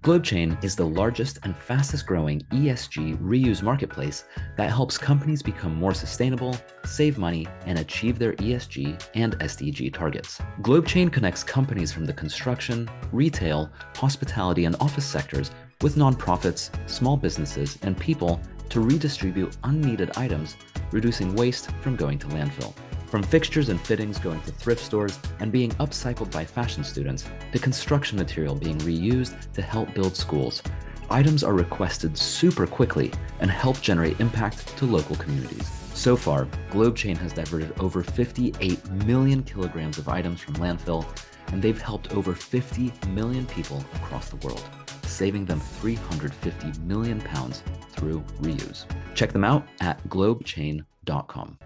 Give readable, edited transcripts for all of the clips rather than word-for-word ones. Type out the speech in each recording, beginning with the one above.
GlobeChain is the largest and fastest growing ESG reuse marketplace that helps companies become more sustainable, save money, and achieve their ESG and SDG targets. GlobeChain connects companies from the construction, retail, hospitality, and office sectors with nonprofits, small businesses, and people to redistribute unneeded items, reducing waste from going to landfill. From fixtures and fittings going to thrift stores and being upcycled by fashion students, to construction material being reused to help build schools, items are requested super quickly and help generate impact to local communities. So far, GlobeChain has diverted over 58 million kilograms of items from landfill, and they've helped over 50 million people across the world, saving them 350 million pounds through reuse. Check them out at globechain.com.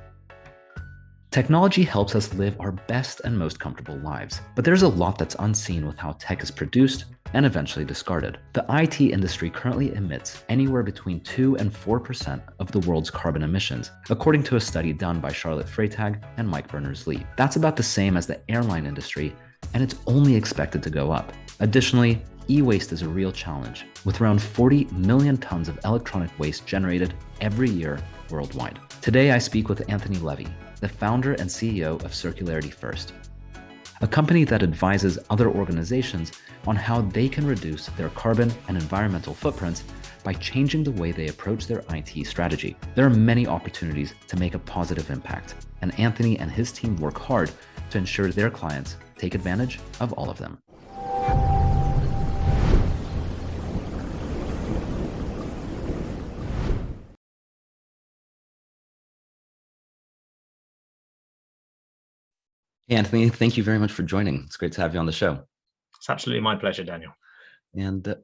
Technology helps us live our best and most comfortable lives, but there's a lot that's unseen with how tech is produced and eventually discarded. The IT industry currently emits anywhere between 2 and 4% of the world's carbon emissions, according to a study done by Charlotte Freytag and Mike Berners-Lee. That's about the same as the airline industry, and it's only expected to go up. Additionally, e-waste is a real challenge, with around 40 million tons of electronic waste generated every year worldwide. Today, I speak with Anthony Levy, the founder and CEO of Circularity First, a company that advises other organizations on how they can reduce their carbon and environmental footprints by changing the way they approach their IT strategy. There are many opportunities to make a positive impact, and Anthony and his team work hard to ensure their clients take advantage of all of them. Hey, Anthony, thank you very much for joining. It's great to have you on the show. It's absolutely my pleasure, Daniel. And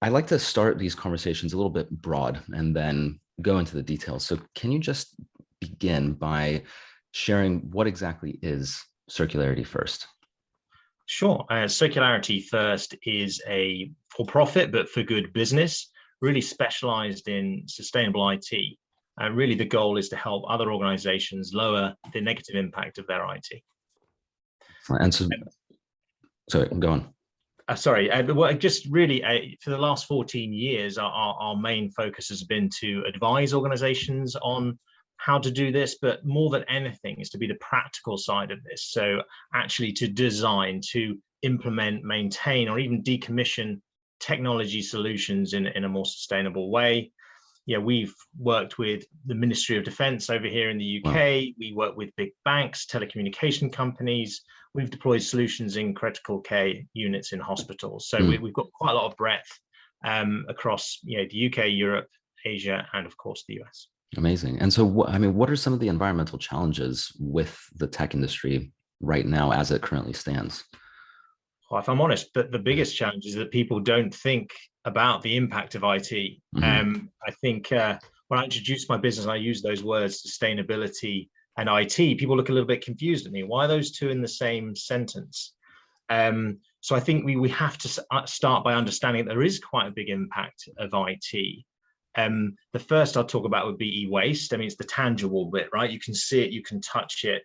I like to start these conversations a little bit broad and then go into the details. So can you just begin by sharing what exactly is Circularity First? Sure. Circularity First is a for-profit, but for good business, really specialized in sustainable IT. And really the goal is to help other organizations lower the negative impact of their IT. And so, sorry, go on. Sorry, just really for the last 14 years, our main focus has been to advise organizations on how to do this, but more than anything is to be the practical side of this. So actually to design, to implement, maintain, or even decommission technology solutions in a more sustainable way. Yeah, we've worked with the Ministry of Defence over here in the UK. Wow. We work with big banks, telecommunication companies. We've deployed solutions in critical care units in hospitals. So we've got quite a lot of breadth across the UK, Europe, Asia, and of course the US. Amazing. And so, what are some of the environmental challenges with the tech industry right now as it currently stands? Well, if I'm honest, the biggest challenge is that people don't think about the impact of IT. I think when I introduced my business, I used those words, sustainability and IT. People look a little bit confused at me. Why are those two in the same sentence? So I think we have to start by understanding that there is quite a big impact of IT. The first I'll talk about would be EWaste. I mean, it's the tangible bit, right? You can see it, you can touch it.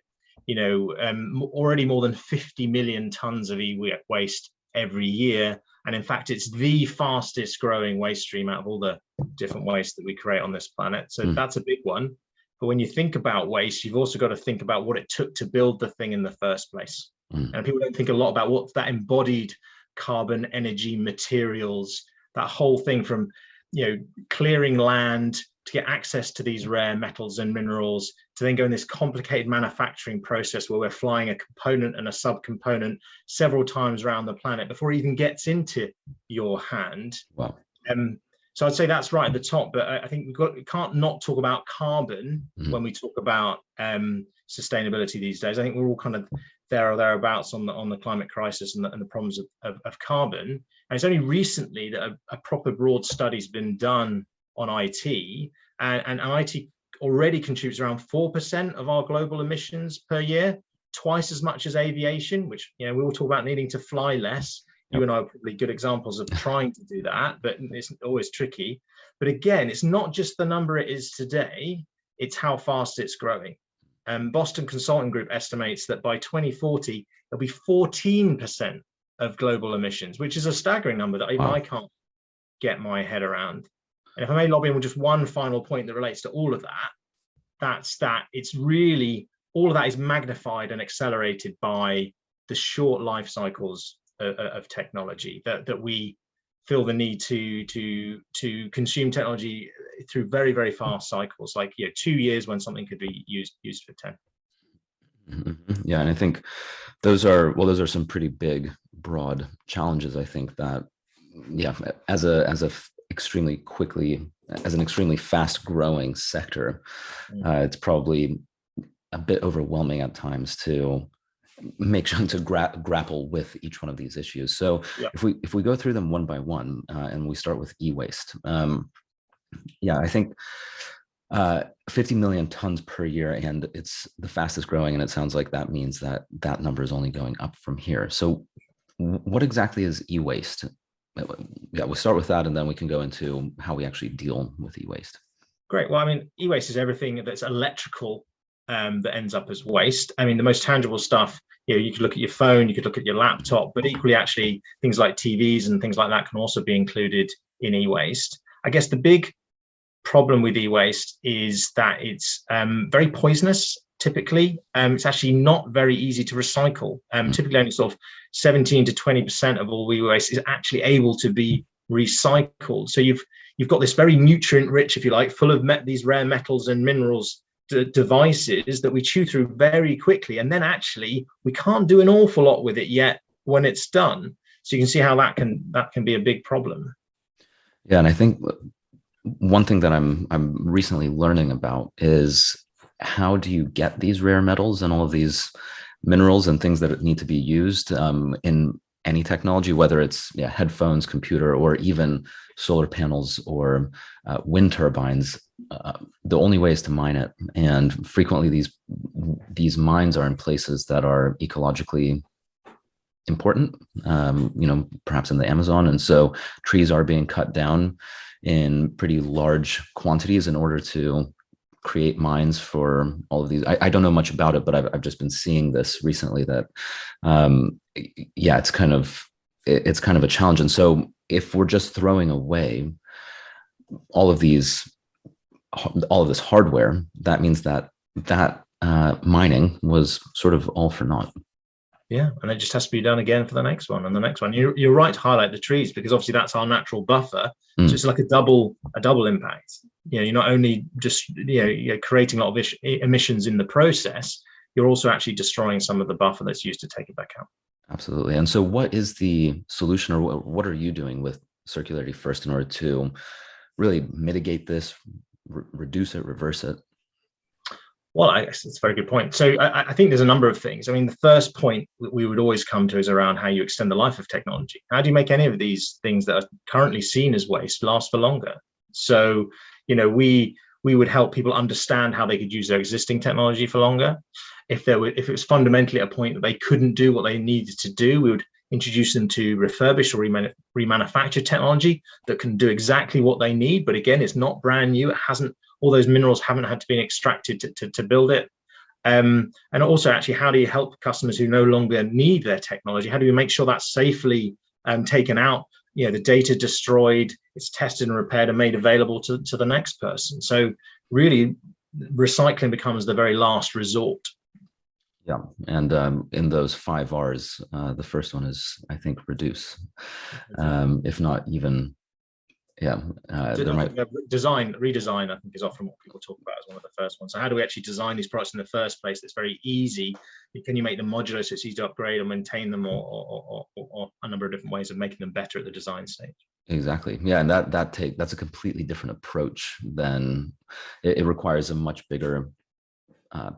Already more than 50 million tons of e-waste every year. And in fact, it's the fastest growing waste stream out of all the different waste that we create on this planet. So that's a big one. But when you think about waste, you've also got to think about what it took to build the thing in the first place. And people don't think a lot about what's that embodied carbon, energy, materials, that whole thing from clearing land to get access to these rare metals and minerals, to then go in this complicated manufacturing process where we're flying a component and a subcomponent several times around the planet before it even gets into your hand. Wow. So I'd say that's right at the top, but I think we can't not talk about carbon when we talk about sustainability these days. I think we're all kind of there or thereabouts on the climate crisis and the problems of carbon. And it's only recently that a proper broad study's been done on IT, and IT already contributes around 4% of our global emissions per year, twice as much as aviation, which we all talk about needing to fly less. You and I are probably good examples of trying to do that, but it's always tricky. But again, it's not just the number it is today, it's how fast it's growing. Boston Consulting Group estimates that by 2040, there'll be 14% of global emissions, which is a staggering number that even I can't get my head around. And if I may lob in with just one final point that relates to all of that, that's that it's really, all of that is magnified and accelerated by the short life cycles of technology, that we feel the need to consume technology through very, very fast cycles, like 2 years when something could be used for 10. Yeah, and I think those are some pretty big, broad challenges. I think that, as an extremely fast growing sector, it's probably a bit overwhelming at times to make sure to grapple with each one of these issues. So if we go through them one by one, and we start with e-waste, I think 50 million tons per year, and it's the fastest growing, and it sounds like that means that that number is only going up from here. So what exactly is e-waste? We'll start with that, and then we can go into how we actually deal with e-waste. Great. Well, I mean, e-waste is everything that's electrical that ends up as waste. I mean, the most tangible stuff, you could look at your phone, you could look at your laptop, but equally, actually, things like TVs and things like that can also be included in e-waste. I guess the big problem with e-waste is that it's very poisonous. Typically, it's actually not very easy to recycle. Typically, only sort of 17 to 20% of all e-waste is actually able to be recycled. So you've got this very nutrient-rich, if you like, full of these rare metals and minerals devices that we chew through very quickly, and then actually we can't do an awful lot with it yet when it's done. So you can see how that can be a big problem. Yeah, and I think one thing that I'm recently learning about is, how do you get these rare metals and all of these minerals and things that need to be used in any technology, whether it's headphones, computer, or even solar panels or wind turbines. The only way is to mine it, and frequently these mines are in places that are ecologically important, perhaps in the Amazon, and so trees are being cut down in pretty large quantities in order to create mines for all of these. I don't know much about it, but I've just been seeing this recently that it's kind of a challenge. And so if we're just throwing away all of this hardware, that means that mining was sort of all for naught. Yeah, and it just has to be done again for the next one and the next one. You're right to highlight the trees, because obviously that's our natural buffer. So it's like a double impact. You're not only just creating a lot of emissions in the process, you're also actually destroying some of the buffer that's used to take it back out. Absolutely. And so what is the solution, or what are you doing with Circularity First in order to really mitigate this, reduce it, reverse it? Well, I guess that's a very good point. So I think there's a number of things. I mean, the first point that we would always come to is around how you extend the life of technology. How do you make any of these things that are currently seen as waste last for longer? So, we would help people understand how they could use their existing technology for longer. If it was fundamentally a point that they couldn't do what they needed to do, we would introduce them to refurbished or remanufactured technology that can do exactly what they need. But again, it's not brand new. It hasn't, all those minerals haven't had to be extracted to build it. And also, actually, how do you help customers who no longer need their technology? How do we make sure that's safely taken out? The data destroyed, it's tested and repaired and made available to the next person. So really, recycling becomes the very last resort. Yeah, and in those 5 R's, the first one is, I think, reduce, if not even. Redesign, I think, is often what people talk about as one of the first ones. So how do we actually design these products in the first place that's very easy? Can you make them modular so it's easy to upgrade and maintain them, or a number of different ways of making them better at the design stage? Exactly. Yeah, and that's a completely different approach. Than it requires a much bigger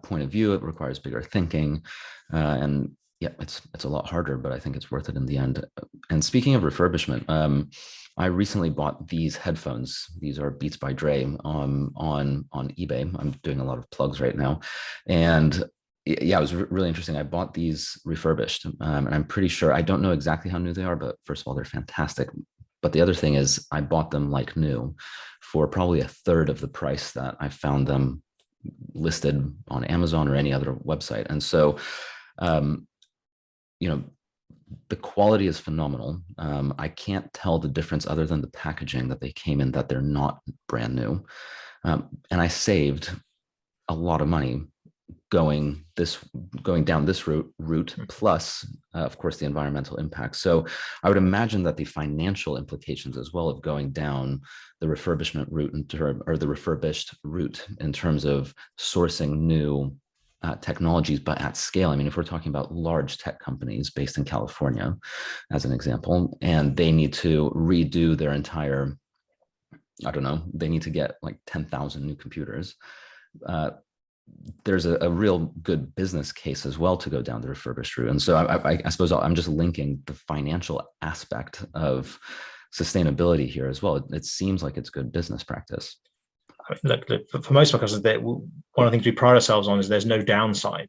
point of view. It requires bigger thinking, and it's a lot harder, but I think it's worth it in the end. And speaking of refurbishment, I recently bought these headphones. These are Beats by Dre on eBay. I'm doing a lot of plugs right now, and it was really interesting. I bought these refurbished, and I'm pretty sure, I don't know exactly how new they are, but first of all, they're fantastic. But the other thing is, I bought them like new for probably a third of the price that I found them listed on Amazon or any other website. And so, the quality is phenomenal. I can't tell the difference other than the packaging that they came in, that they're not brand new. And I saved a lot of money going down this route, plus of course the environmental impact. So I would imagine that the financial implications as well of going down the refurbishment route or the refurbished route in terms of sourcing new technologies, but at scale. I mean, if we're talking about large tech companies based in California, as an example, and they need to redo their entire, I don't know, they need to get like 10,000 new computers. There's a real good business case as well to go down the refurbished route. And so I suppose I'm just linking the financial aspect of sustainability here as well. It seems like it's good business practice. Look, for most of our customers, one of the things we pride ourselves on is there's no downside.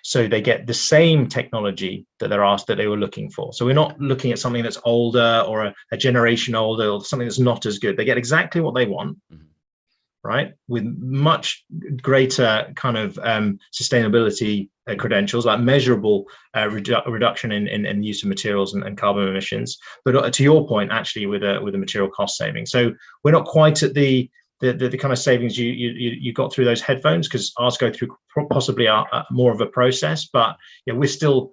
So they get the same technology that they're asked that they were looking for. So we're not looking at something that's older or a generation older or something that's not as good. They get exactly what they want. Mm-hmm. Right, with much greater kind of sustainability credentials, like measurable reduction in use of materials and carbon emissions. But to your point, actually, with a material cost saving. So we're not quite at the kind of savings you got through those headphones, because ours go through possibly more of a process. But yeah, we're still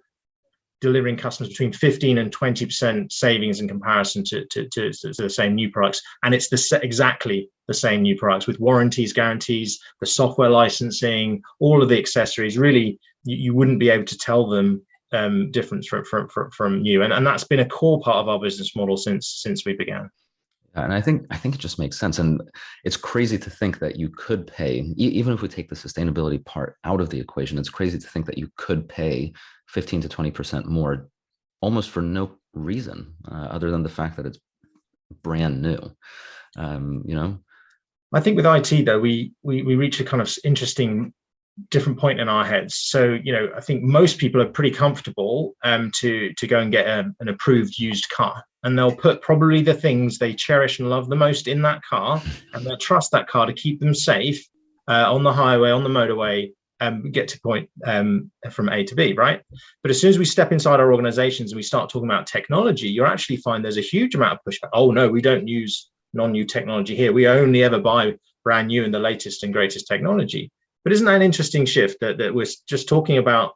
delivering customers between 15 and 20% savings in comparison to the same new products. And it's exactly the same new products with warranties, guarantees, the software licensing, all of the accessories. Really, you wouldn't be able to tell them difference from new. And that's been a core part of our business model since we began. And I think it just makes sense. And it's crazy to think that you could pay, even if we take the sustainability part out of the equation, it's crazy to think that you could pay 15 to 20% more almost for no reason other than the fact that it's brand new. I think with IT though, we reach a kind of interesting different point in our heads. So, I think most people are pretty comfortable to go and get an approved used car, and they'll put probably the things they cherish and love the most in that car, and they'll trust that car to keep them safe on the highway, on the motorway, get to point from A to B, right? But as soon as we step inside our organizations and we start talking about technology, you actually find there's a huge amount of pushback. Oh no, we don't use non-new technology here. We only ever buy brand new and the latest and greatest technology. But isn't that an interesting shift that we're just talking about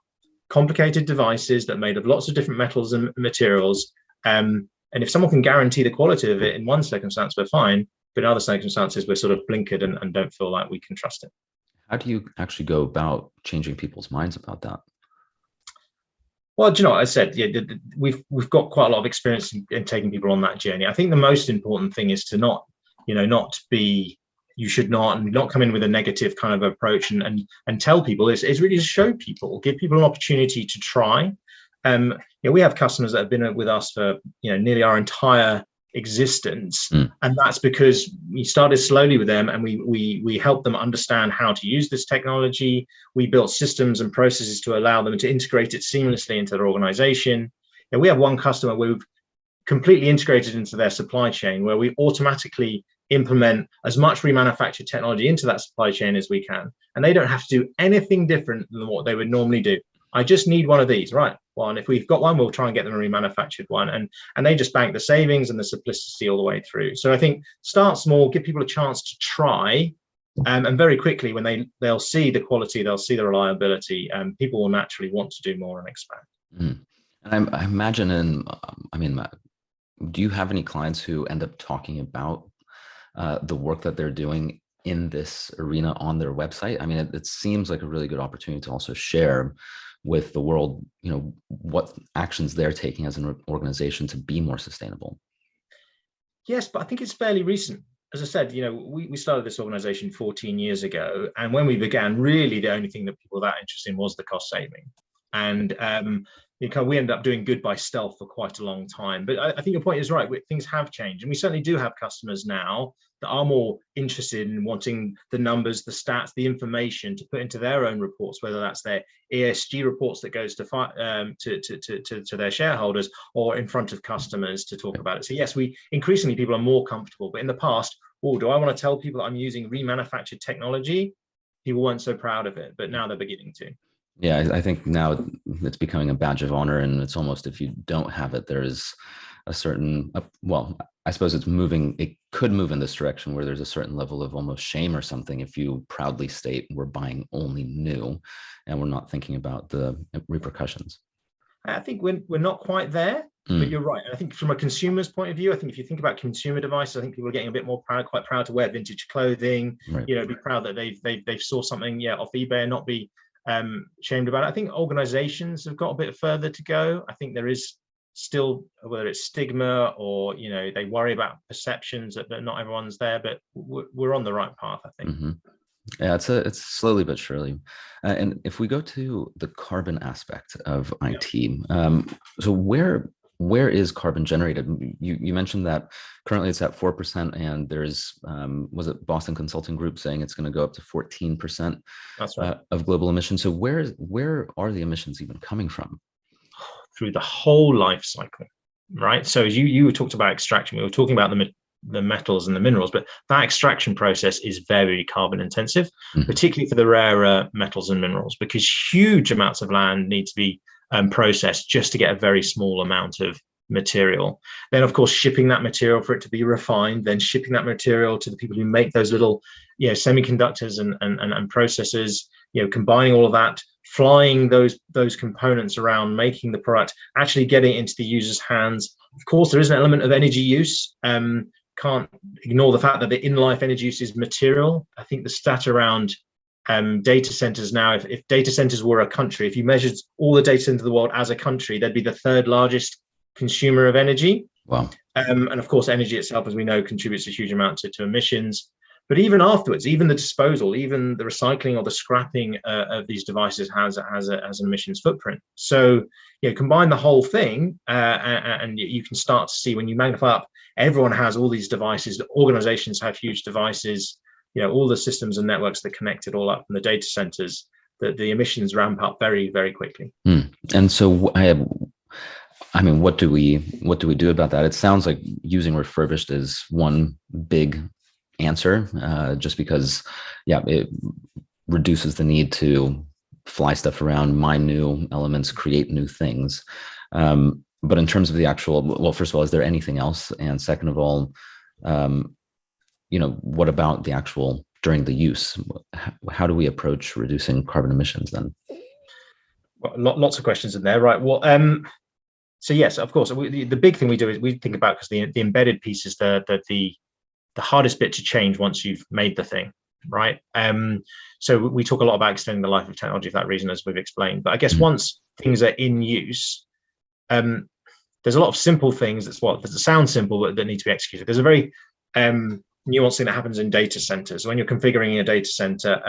complicated devices that are made of lots of different metals and materials? And if someone can guarantee the quality of it in one circumstance, we're fine. But in other circumstances, we're sort of blinkered and don't feel like we can trust it. How do you actually go about changing people's minds about that? Well, do you know what I said? Yeah, we've got quite a lot of experience in taking people on that journey. I think the most important thing is to not be. You should not come in with a negative kind of approach and tell people. It's really to show people, give people an opportunity to try. We have customers that have been with us for nearly our entire existence, and that's because we started slowly with them, and we helped them understand how to use this technology. We built systems and processes to allow them to integrate it seamlessly into their organization. And we have one customer where we've completely integrated into their supply chain, where we automatically implement as much remanufactured technology into that supply chain as we can, and they don't have to do anything different than what they would normally do. I just need one of these, right? Well, and if we've got one, we'll try and get them a remanufactured one, and they just bank the savings and the simplicity all the way through. So I think start small, give people a chance to try, and very quickly when they'll see the quality, they'll see the reliability, and people will naturally want to do more and expand. And I imagine do you have any clients who end up talking about the work that they're doing in this arena on their website? I mean, it seems like a really good opportunity to also share with the world, what actions they're taking as an organization to be more sustainable. Yes, but I think it's fairly recent. As I said, we started this organization 14 years ago, and when we began, really the only thing that people were that interested in was the cost saving. And we ended up doing good by stealth for quite a long time. But I think your point is right. Things have changed. And we certainly do have customers now that are more interested in wanting the numbers, the stats, the information to put into their own reports, whether that's their ESG reports that goes to their shareholders or in front of customers to talk about it. So yes, increasingly people are more comfortable. But in the past, do I want to tell people that I'm using remanufactured technology? People weren't so proud of it, but now they're beginning to. Yeah, I think now it's becoming a badge of honor, and it's almost, if you don't have it, there is a certain, well, I suppose it's moving, it could move in this direction where there's a certain level of almost shame or something if you proudly state we're buying only new and we're not thinking about the repercussions. I think we're not quite there, but Mm. you're right. I think from a consumer's point of view, I think if you think about consumer devices, I think people are getting a bit more proud, quite proud to wear vintage clothing. Right. Be proud that they've saw something, off eBay and not be shamed about it. I think organizations have got a bit further to go. I think there is still, whether it's stigma or they worry about perceptions that not everyone's there, but we're on the right path, I think. Mm-hmm. Yeah, it's slowly but surely. And if we go to the carbon aspect of Yeah. IT, so where is carbon generated? You mentioned that currently it's at 4%, and there's was it Boston Consulting Group saying it's going to go up to 14% That's right. of global emissions. So where are the emissions even coming from? Through the whole life cycle, right? So as you talked about extraction, we were talking about the metals and the minerals, but that extraction process is very carbon intensive, Mm-hmm. particularly for the rarer metals and minerals, because huge amounts of land need to be processed just to get a very small amount of material. Then, of course, shipping that material for it to be refined, then shipping that material to the people who make those little, semiconductors and processors, combining all of that, flying those components around, making the product, actually getting it into the user's hands. Of course, there is an element of energy use. Can't ignore the fact that the in-life energy use is material. I think the stat around data centers now, if data centers were a country, if you measured all the data centers of the world as a country, they'd be the third largest consumer of energy. Wow. And of course, energy itself, as we know, contributes a huge amount to emissions. But even afterwards, even the disposal, even the recycling or the scrapping of these devices has an emissions footprint. So, combine the whole thing, and you can start to see, when you magnify up, everyone has all these devices. The organizations have huge devices. All the systems and networks that connect it all up from the data centers. That the emissions ramp up very, very quickly. And so I mean, what do we do about that? It sounds like using refurbished is one big answer, just because, it reduces the need to fly stuff around, mine new elements, create new things. But in terms of the actual, well, first of all, is there anything else? And second of all, what about the actual during the use? How do we approach reducing carbon emissions then? Well, lots of questions in there, right? Well, so yes, of course, the big thing we do is we think about, because the embedded piece is the hardest bit to change once you've made the thing, right? So we talk a lot about extending the life of technology for that reason, as we've explained. But I guess once things are in use, there's a lot of simple things that sound simple, but that need to be executed. There's a very nuanced thing that happens in data centers. When you're configuring a data center,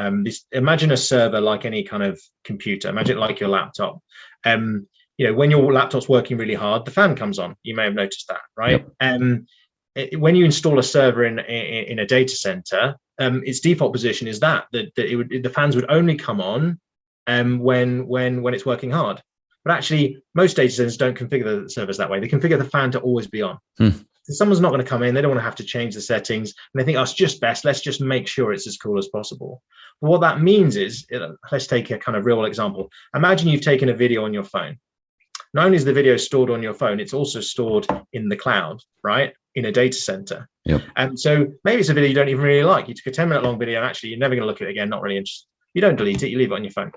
imagine a server like any kind of computer. Imagine it like your laptop. When your laptop's working really hard, the fan comes on. You may have noticed that, right? Yep. When you install a server in a data center, its default position is that the fans would only come on when it's working hard. But actually, most data centers don't configure the servers that way. They configure the fan to always be on. So someone's not going to come in. They don't want to have to change the settings, and they think, it's just best. Let's just make sure it's as cool as possible. But what that means is, let's take a kind of real example. Imagine you've taken a video on your phone. Not only is the video stored on your phone, it's also stored in the cloud, right? In a data center. Yep. And so maybe it's a video you don't even really like. You took a 10-minute long video, and actually you're never going to look at it again, not really interested. You don't delete it, you leave it on your phone.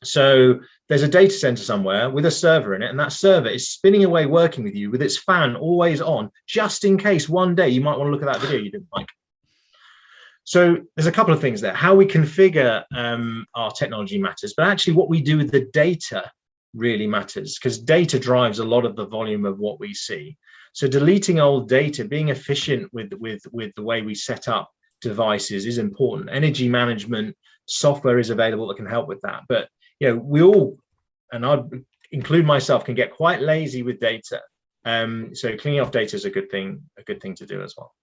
So there's a data center somewhere with a server in it, and that server is spinning away working with you with its fan always on, just in case one day you might want to look at that video you didn't like. So there's a couple of things there. How we configure our technology matters, but actually what we do with the data really matters, because data drives a lot of the volume of what we see. So deleting old data, being efficient with the way we set up devices is important. Energy management software is available that can help with that. But we all, and I'd include myself, can get quite lazy with data. So cleaning off data is a good thing to do as well.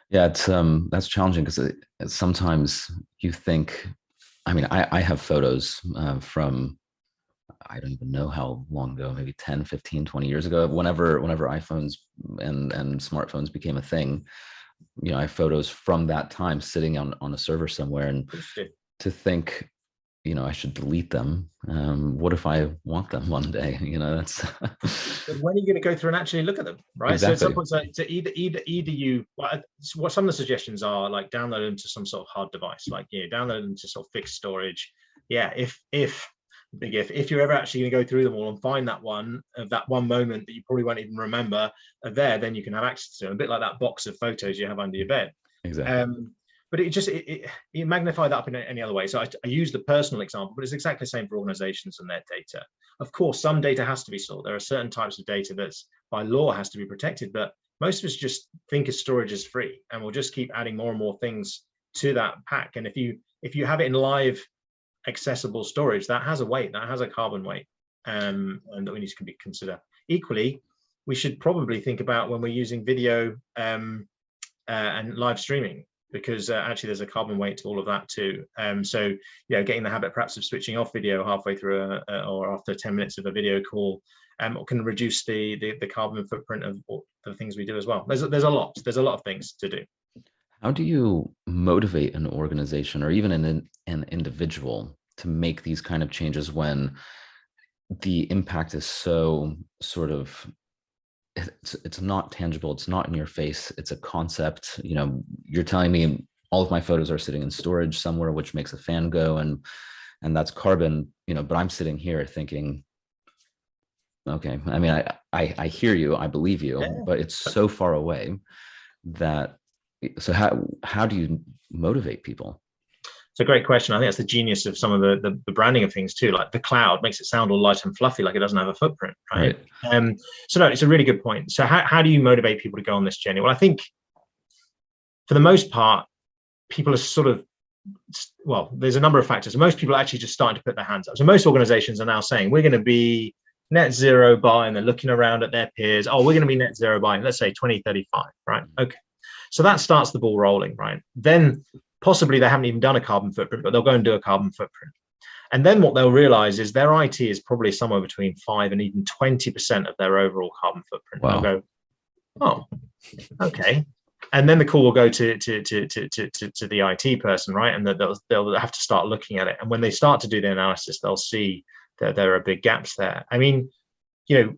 Yeah, it's that's challenging, because sometimes you think, I mean, I have photos from, I don't even know how long ago, maybe 10, 15, 20 years ago, whenever iPhones and smartphones became a thing. I have photos from that time sitting on a server somewhere, and to think, I should delete them. What if I want them one day? That's But when are you going to go through and actually look at them, right? exactly. So at some point, so either you, what some of the suggestions are, like download them to some sort of hard device, like download them to sort of fixed storage. Yeah, if you're ever actually going to go through them all and find that one moment that you probably won't even remember there, then you can have access to them, a bit like that box of photos you have under your bed. Exactly. But you magnify that up in any other way. So I use the personal example, but it's exactly the same for organizations and their data. Of course, some data has to be stored. There are certain types of data that's by law has to be protected, but most of us just think of storage as free, and we'll just keep adding more and more things to that pack. And if you have it in live accessible storage, that has a weight, that has a carbon weight, and that we need to consider. Equally, we should probably think about when we're using video and live streaming, because actually there's a carbon weight to all of that too. So getting the habit perhaps of switching off video halfway through or after 10 minutes of a video call can reduce the carbon footprint of the things we do as well. There's a lot of things to do. How do you motivate an organization or even an individual to make these kind of changes when the impact is so sort of, it's not tangible, it's not in your face, it's a concept? You're telling me all of my photos are sitting in storage somewhere, which makes a fan go, and that's carbon, but I'm sitting here thinking, okay, I mean, I hear you, I believe you, yeah, but it's so far away that, so how do you motivate people? It's a great question. I think that's the genius of some of the branding of things too. Like the cloud makes it sound all light and fluffy, like it doesn't have a footprint, right? So no, it's a really good point. So how do you motivate people to go on this journey? Well, I think for the most part, people are sort of, there's a number of factors. Most people are actually just starting to put their hands up. So most organizations are now saying, we're going to be net zero by, and they're looking around at their peers. Oh, we're going to be net zero by, let's say 2035, right? Okay. So that starts the ball rolling, right? Then possibly they haven't even done a carbon footprint, but they'll go and do a carbon footprint. And then what they'll realize is their IT is probably somewhere between 5 and even 20% of their overall carbon footprint. Wow. They'll go, oh, okay. And then the call will go to the IT person, right? And they'll have to start looking at it. And when they start to do the analysis, they'll see that there are big gaps there. I mean, we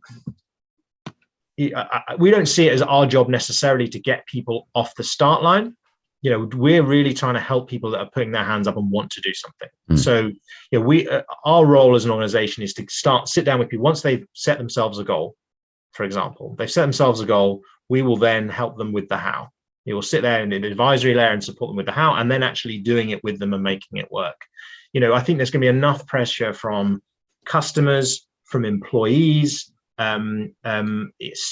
don't see it as our job necessarily to get people off the start line. We're really trying to help people that are putting their hands up and want to do something. So, our role as an organization is to sit down with people once they've set themselves a goal. For example, they've set themselves a goal. We will then help them with the how. You will sit there in the advisory layer and support them with the how, and then actually doing it with them and making it work. I think there's going to be enough pressure from customers, from employees,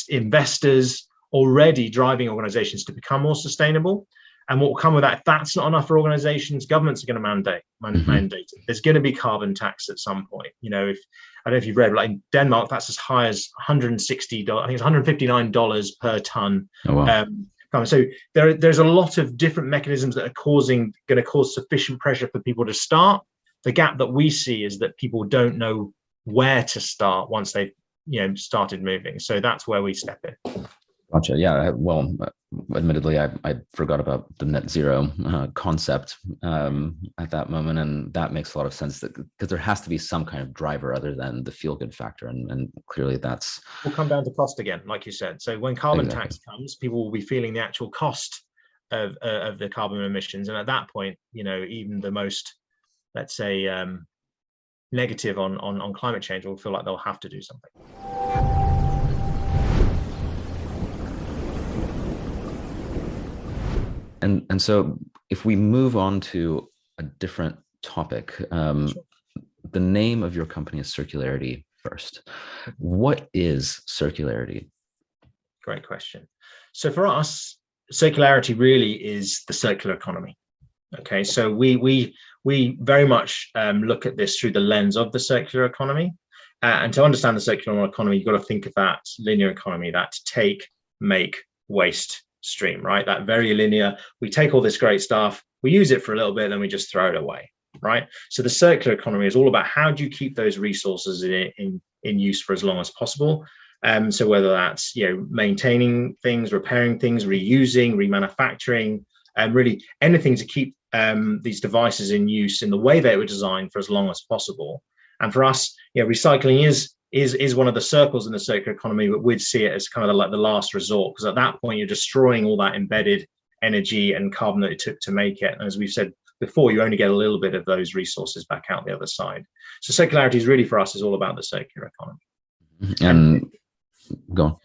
investors already driving organizations to become more sustainable. And what will come with that, if that's not enough for organizations, governments are going to mandate it. There's going to be carbon tax at some point. I don't know if you've read, like in Denmark, that's as high as $160, I think it's $159 per ton. Oh, wow. So there's a lot of different mechanisms that are going to cause sufficient pressure for people to start. The gap that we see is that people don't know where to start once they've started moving. So that's where we step in. Gotcha. Yeah. Well, admittedly, I forgot about the net zero concept at that moment, and that makes a lot of sense because there has to be some kind of driver other than the feel good factor, and clearly that's will come down to cost again, like you said. So when carbon tax comes, people will be feeling the actual cost of the carbon emissions, and at that point, even the most, let's say, negative on climate change will feel like they'll have to do something. And so if we move on to a different topic, sure. The name of your company is Circularity First. What is circularity? Great question. So for us, circularity really is the circular economy. Okay, so we very much look at this through the lens of the circular economy. And to understand the circular economy, you've got to think of that linear economy, that take, make, waste stream, right? That very linear, we take all this great stuff, we use it for a little bit, then we just throw it away, right? So the circular economy is all about how do you keep those resources in use for as long as possible. So whether that's maintaining things, repairing things, reusing, remanufacturing, and really anything to keep these devices in use in the way they were designed for as long as possible. And for us, recycling is one of the circles in the circular economy, but we'd see it as kind of like the last resort, because at that point you're destroying all that embedded energy and carbon that it took to make it. And as we've said before, you only get a little bit of those resources back out the other side. So circularity is really, for us, is all about the circular economy. And go on.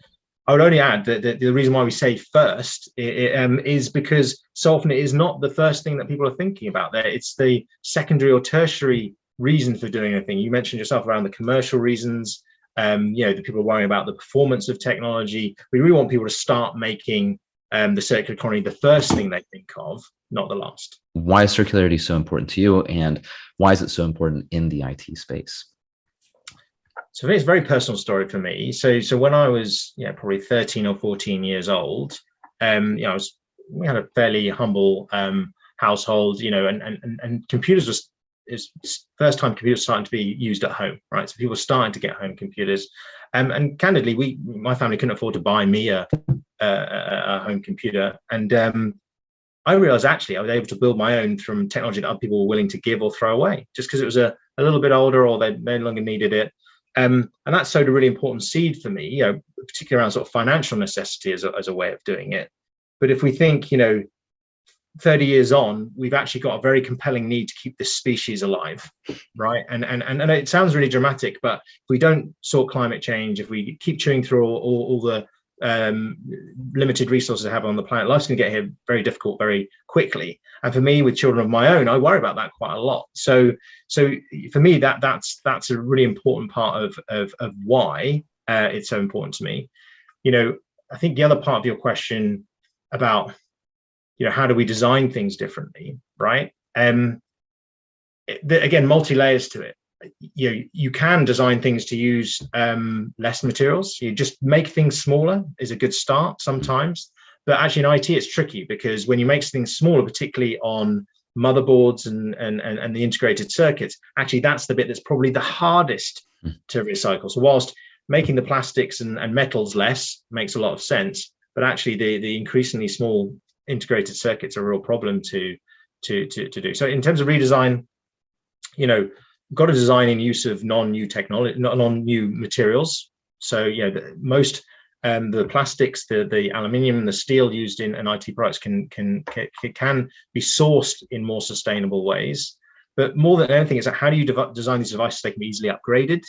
I would only add that the reason why we say first is because so often it is not the first thing that people are thinking about there. It's the secondary or tertiary reason for doing anything. You mentioned yourself around the commercial reasons. The people are worrying about the performance of technology. We really want people to start making the circular economy the first thing they think of, not the last. Why is circularity so important to you, and why is it so important in the IT space? So it's a very personal story for me. So when I was probably 13 or 14 years old, we had a fairly humble household, and computers is first time computers starting to be used at home, right? So people were starting to get home computers, and candidly, my family couldn't afford to buy me a home computer, and I realized actually I was able to build my own from technology that other people were willing to give or throw away, just because it was a little bit older or they no longer needed it. And that sowed a really important seed for me, particularly around sort of financial necessity as a way of doing it. But if we think, 30 years on, we've actually got a very compelling need to keep this species alive, right? And it sounds really dramatic, but if we don't sort climate change, if we keep chewing through all the limited resources I have on the planet, life's going to get here very difficult very quickly. And for me, with children of my own, I worry about that quite a lot. So for me, that's a really important part of why it's so important to me. I think the other part of your question about how do we design things differently, right? Again, multi layers to it. You can design things to use less materials. You just make things smaller is a good start sometimes, but actually in IT it's tricky, because when you make things smaller, particularly on motherboards and the integrated circuits, actually that's the bit that's probably the hardest to recycle. So whilst making the plastics and metals less makes a lot of sense, but actually the increasingly small integrated circuits are a real problem to do. So in terms of redesign, got to design in use of non-new technology, non-new materials. So most the plastics, the aluminium, and the steel used in IT products can be sourced in more sustainable ways. But more than anything, is how do you design these devices so they can be easily upgraded?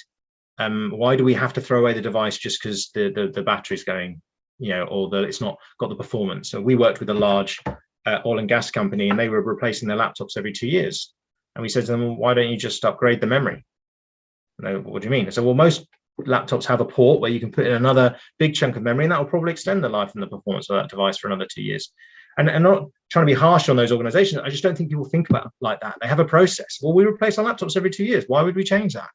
Why do we have to throw away the device just because the battery's going, or it's not got the performance? So we worked with a large oil and gas company, and they were replacing their laptops every 2 years. And we said to them, well, why don't you just upgrade the memory? What do you mean? I said, well, most laptops have a port where you can put in another big chunk of memory, and that will probably extend the life and the performance of that device for another 2 years. And not trying to be harsh on those organizations, I just don't think people think about it like that. They have a process. Well, we replace our laptops every 2 years. Why would we change that?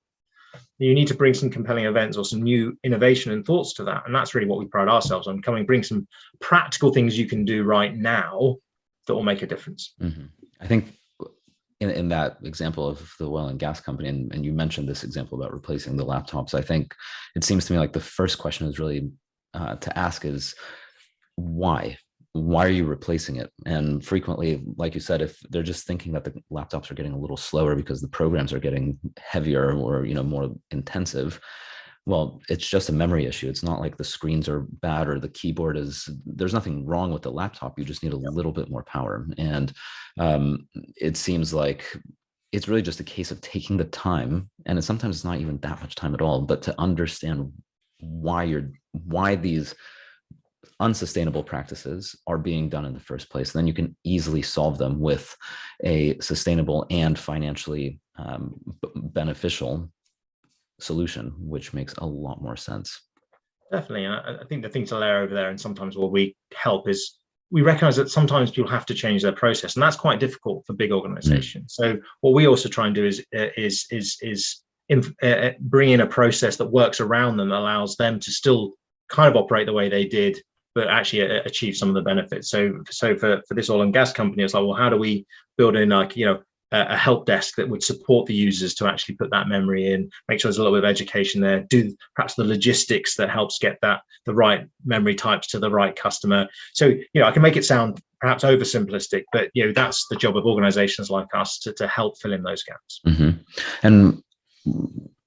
You need to bring some compelling events or some new innovation and thoughts to that. And that's really what we pride ourselves on, bring some practical things you can do right now that will make a difference. Mm-hmm. I think in that example of the oil and gas company, and you mentioned this example about replacing the laptops, I think it seems to me like the first question is really to ask is why? Why are you replacing it? And frequently, like you said, if they're just thinking that the laptops are getting a little slower because the programs are getting heavier or more intensive, well, it's just a memory issue. It's not like the screens are bad or the keyboard there's nothing wrong with the laptop. You just need a little bit more power. And it seems like it's really just a case of taking the time, and sometimes it's not even that much time at all, but to understand why these unsustainable practices are being done in the first place. And then you can easily solve them with a sustainable and financially beneficial solution, which makes a lot more sense. Definitely. And I think the thing to layer over there, and sometimes what we help, is we recognize that sometimes people have to change their process, and that's quite difficult for big organizations. So what we also try and do is bring in a process that works around them, allows them to still kind of operate the way they did, but actually achieve some of the benefits. So for this oil and gas company, it's like, well, how do we build in a help desk that would support the users to actually put that memory in, make sure there's a little bit of education there, do perhaps the logistics that helps get the right memory types to the right customer. So, I can make it sound perhaps oversimplistic, but, that's the job of organizations like us to help fill in those gaps. Mm-hmm. And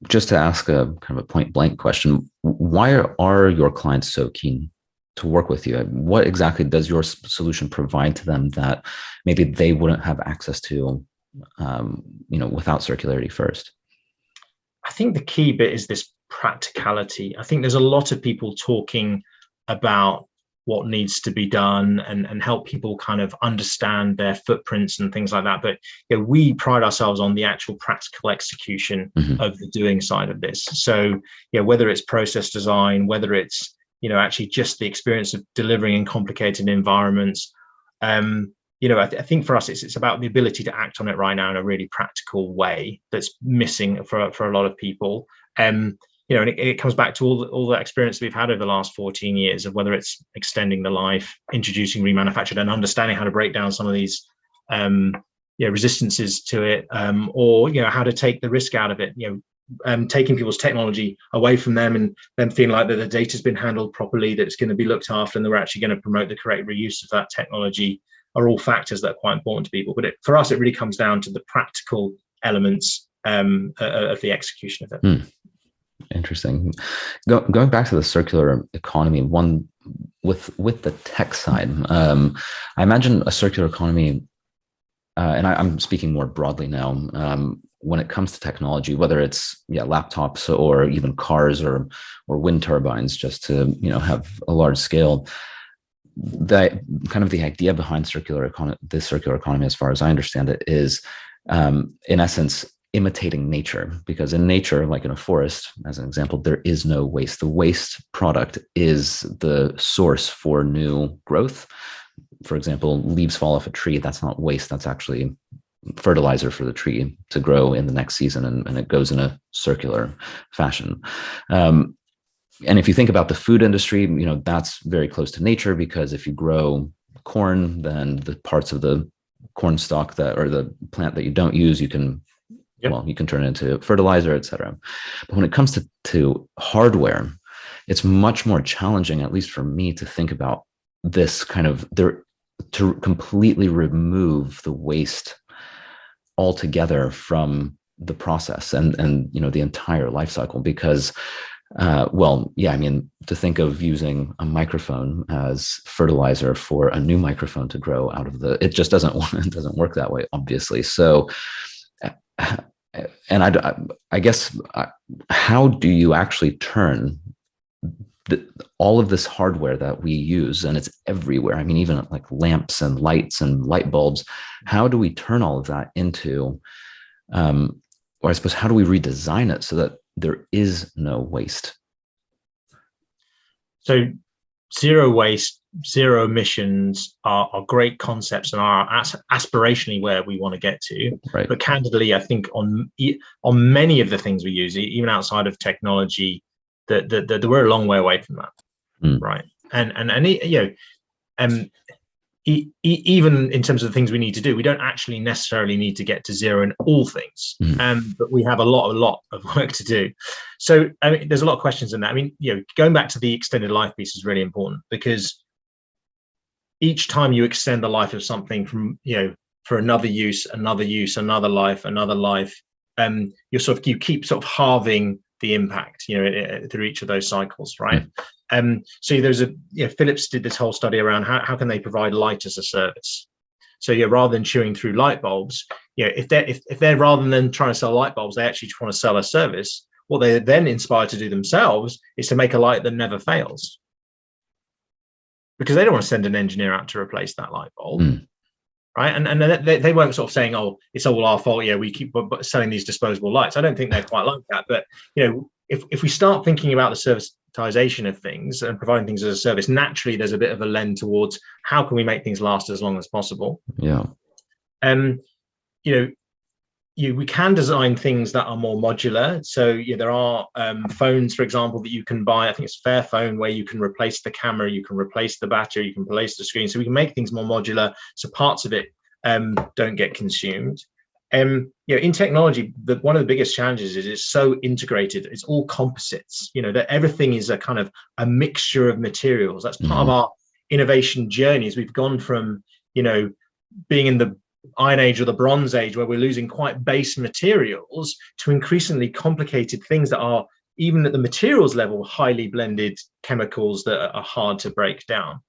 just to ask a kind of a point blank question, why are your clients so keen to work with you? What exactly does your solution provide to them that maybe they wouldn't have access to, without Circularity First? I think the key bit is this practicality. I think there's a lot of people talking about what needs to be done and help people kind of understand their footprints and things like that. But we pride ourselves on the actual practical execution of the doing side of this. So whether it's process design, whether it's actually just the experience of delivering in complicated environments. I think for us, it's about the ability to act on it right now in a really practical way that's missing for a lot of people. And it comes back to all the experience we've had over the last 14 years of whether it's extending the life, introducing remanufactured, and understanding how to break down some of these resistances to it, or how to take the risk out of it. Taking people's technology away from them and them feeling like that the data's been handled properly, that it's going to be looked after, and that we're actually going to promote the correct reuse of that technology are all factors that are quite important to people. But for us, it really comes down to the practical elements of the execution of it. Interesting. Going back to the circular economy, one with the tech side, I imagine a circular economy, and I'm speaking more broadly now, when it comes to technology, whether it's laptops or even cars or wind turbines, just to have a large scale. That kind of the idea behind the circular economy, as far as I understand it, is in essence imitating nature, because in nature, like in a forest, as an example, there is no waste. The waste product is the source for new growth. For example, leaves fall off a tree, that's not waste, that's actually fertilizer for the tree to grow in the next season, and it goes in a circular fashion. And if you think about the food industry, that's very close to nature, because if you grow corn, then the parts of the corn stalk or the plant that you don't use, you can turn it into fertilizer, etc. But when it comes to hardware, it's much more challenging, at least for me, to think about this kind of to completely remove the waste altogether from the process and the entire life cycle, because to think of using a microphone as fertilizer for a new microphone to grow out of it just doesn't work that way, obviously. So, and I guess, how do you actually turn all of this hardware that we use, and it's everywhere, I mean, even like lamps and lights and light bulbs, how do we turn all of that into, or I suppose, how do we redesign it so that there is no waste? So zero waste, zero emissions are great concepts and are aspirationally where we want to get to. Right. But candidly, I think on many of the things we use, even outside of technology, that we're a long way away from that. Right. Even in terms of the things we need to do, we don't actually necessarily need to get to zero in all things, but we have a lot of work to do. So there's a lot of questions in that. Going back to the extended life piece is really important, because each time you extend the life of something from for another use, another life, you keep sort of halving the impact through each of those cycles, right? So there's Philips did this whole study around how can they provide light as a service. So rather than chewing through light bulbs, if they're rather than trying to sell light bulbs, they actually want to sell a service. What they're then inspired to do themselves is to make a light that never fails, because they don't want to send an engineer out to replace that light bulb. Right. And they weren't sort of saying, oh, it's all our fault. We keep selling these disposable lights. I don't think they're quite like that. But, if we start thinking about the servitization of things and providing things as a service, naturally, there's a bit of a lens towards how can we make things last as long as possible. Yeah. We can design things that are more modular. So there are phones, for example, that you can buy. I think it's Fairphone, where you can replace the camera, you can replace the battery, you can replace the screen. So we can make things more modular, so parts of it don't get consumed. In technology, one of the biggest challenges is it's so integrated. It's all composites. That everything is a kind of a mixture of materials. That's part of our innovation journey. As we've gone from being in the Iron Age or the Bronze Age, where we're losing quite base materials, to increasingly complicated things that are, even at the materials level, highly blended chemicals that are hard to break down.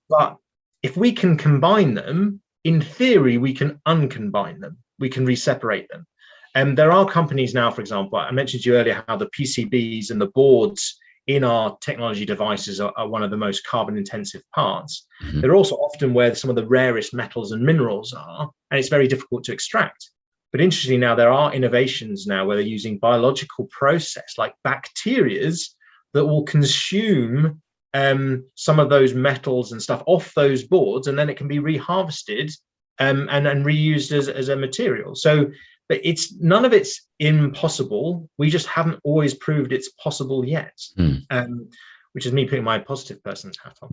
But if we can combine them, in theory, we can uncombine them. We can reseparate them. And there are companies now, for example, I mentioned to you earlier how the PCBs and the boards in our technology devices are one of the most carbon intensive parts. They're also often where some of the rarest metals and minerals are, and it's very difficult to extract. But interestingly, now there are innovations now where they're using biological process like bacterias that will consume some of those metals and stuff off those boards, and then it can be reharvested and reused as a material. So, but none of it's impossible. We just haven't always proved it's possible yet, which is me putting my positive person's hat on.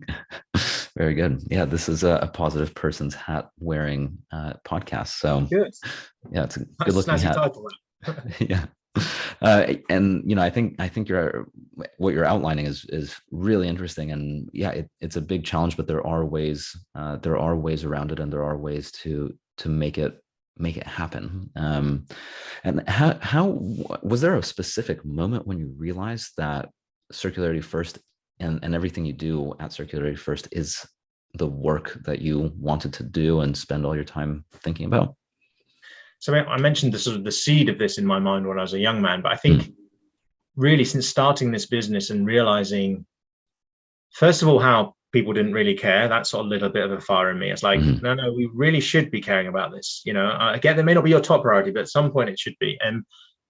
Very good. Yeah, this is a positive person's hat wearing podcast. So good. Yeah, it's a good looking hat. Title. Yeah. And I think what you're outlining is really interesting, and yeah, it's a big challenge, but there are ways around it, and there are ways to make it happen. And how was there a specific moment when you realized that Circularity First and everything you do at Circularity First is the work that you wanted to do and spend all your time thinking about? So I mentioned the seed of this in my mind when I was a young man, but I think really since starting this business and realizing, first of all, how people didn't really care, that sort of lit a bit of a fire in me. It's like, no, we really should be caring about this. I get that may not be your top priority, but at some point it should be. And